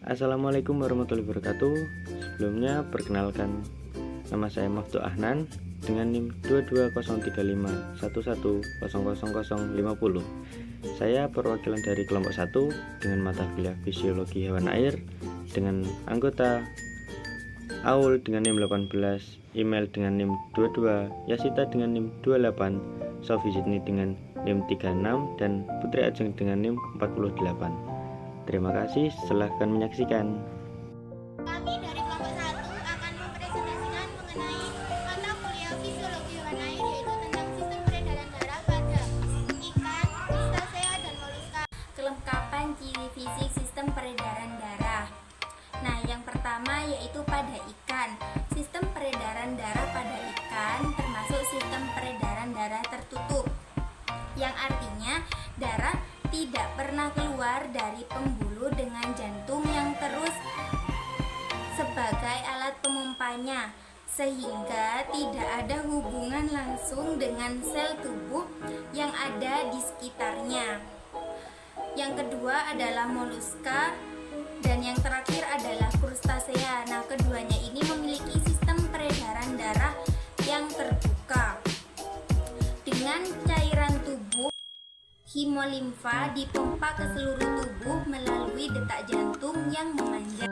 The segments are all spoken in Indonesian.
Assalamualaikum warahmatullahi wabarakatuh. Sebelumnya perkenalkan, nama saya Maftu Ahnan dengan NIM 22051100050. Saya perwakilan dari kelompok 1 dengan mata kuliah Fisiologi Hewan Air dengan anggota Aul dengan NIM 18, email dengan NIM 22, Yasita dengan NIM 28, Sofi Sydney dengan NIM 36, dan Putri Ajeng dengan NIM 48. Terima kasih, silahkan menyaksikan. Kami dari kelompok 1 akan mempresentasikan mengenai mata kuliah Fisiologi Hewan Air, yaitu tentang sistem peredaran darah pada ikan, krustasea, dan moluska. Kelengkapan ciri fisik sistem peredaran darah. Nah, yang pertama yaitu pada ikan. Sistem peredaran darah pada ikan termasuk sistem peredaran darah tertutup, yang artinya darah tidak pernah keluar dari pembuluh dengan jantung yang terus sebagai alat pemompanya, sehingga tidak ada hubungan langsung dengan sel tubuh yang ada di sekitarnya. Yang kedua adalah moluska, dan yang terakhir adalah krustasea. Nah, keduanya ini memiliki sistem peredaran darah yang terbuka dengan cairan tubuh. Hemolimfa dipompa ke seluruh tubuh melalui detak jantung yang memanjang.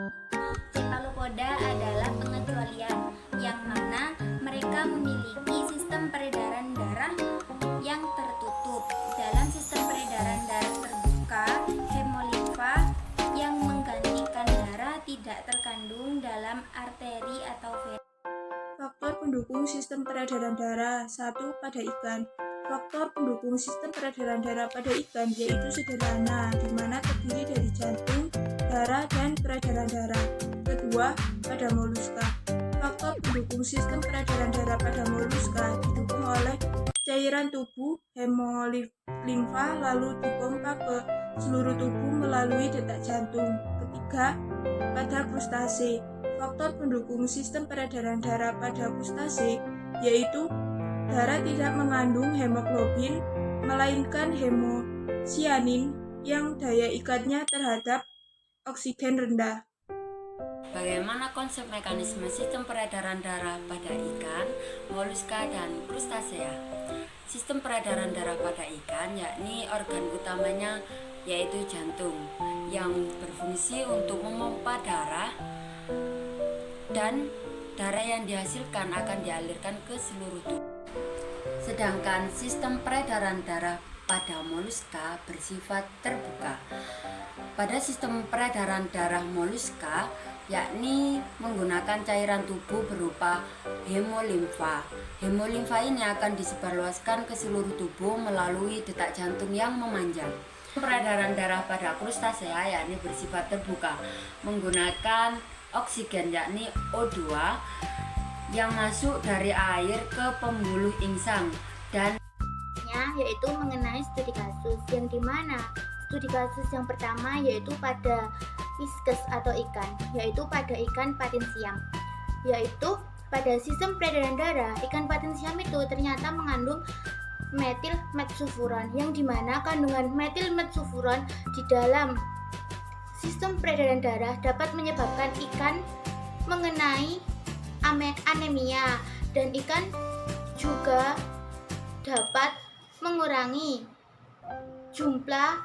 Cephalopoda adalah pengecualian, yang mana mereka memiliki sistem peredaran darah yang tertutup. Dalam sistem peredaran darah terbuka, hemolimfa yang menggantikan darah tidak terkandung dalam arteri atau vena. Faktor pendukung sistem peredaran darah. 1. Pada ikan. Faktor pendukung sistem peredaran darah pada ikan yaitu sederhana, di mana terdiri dari jantung, darah, dan peredaran darah. Kedua, pada moluska. Faktor pendukung sistem peredaran darah pada moluska didukung oleh cairan tubuh, hemolimfa, lalu dipompa ke seluruh tubuh melalui detak jantung. Ketiga, pada krustase. Faktor pendukung sistem peredaran darah pada krustase yaitu darah tidak mengandung hemoglobin, melainkan hemosianin yang daya ikatnya terhadap oksigen rendah. Bagaimana konsep mekanisme sistem peredaran darah pada ikan, moluska, dan krustasea? Sistem peredaran darah pada ikan yakni organ utamanya yaitu jantung yang berfungsi untuk memompa darah, dan darah yang dihasilkan akan dialirkan ke seluruh tubuh. Sedangkan sistem peredaran darah pada moluska bersifat terbuka. Pada sistem peredaran darah moluska yakni menggunakan cairan tubuh berupa hemolimfa. Hemolimfa ini akan disebarluaskan ke seluruh tubuh melalui detak jantung yang memanjang. Peredaran darah pada krustasea yakni bersifat terbuka, menggunakan oksigen yakni O2 yang masuk dari air ke pembuluh insang, dan yaitu mengenai studi kasus, yang dimana studi kasus yang pertama yaitu pada fiskes atau ikan, yaitu pada ikan patinsiam. Yaitu pada sistem peredaran darah, ikan patinsiam itu ternyata mengandung metil metsulfuron, yang dimana kandungan metil metsulfuron di dalam sistem peredaran darah dapat menyebabkan ikan mengenai anemia, dan ikan juga dapat mengurangi jumlah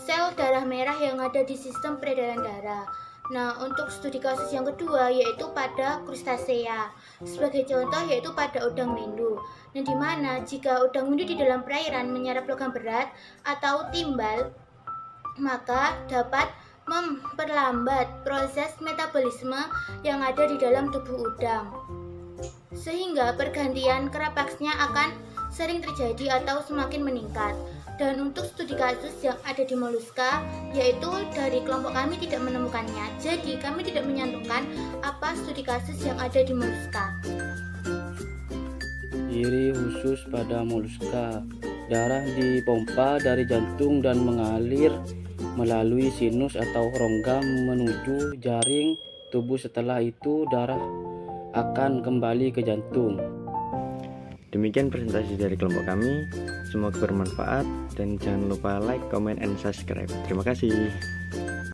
sel darah merah yang ada di sistem peredaran darah. Nah, untuk studi kasus yang kedua yaitu pada krustasea. Sebagai contoh yaitu pada udang mendo. Nah, di mana jika udang mendo di dalam perairan menyerap logam berat atau timbal, maka dapat memperlambat proses metabolisme yang ada di dalam tubuh udang, sehingga pergantian krapaksnya akan sering terjadi atau semakin meningkat. Dan untuk studi kasus yang ada di moluska, yaitu dari kelompok kami tidak menemukannya, jadi kami tidak menyantumkan apa studi kasus yang ada di moluska. Ciri khusus pada moluska, darah dipompa dari jantung dan mengalir melalui sinus atau rongga menuju jaring tubuh. Setelah itu darah akan kembali ke jantung. Demikian presentasi dari kelompok kami. Semoga bermanfaat dan jangan lupa like, comment, and subscribe. Terima kasih.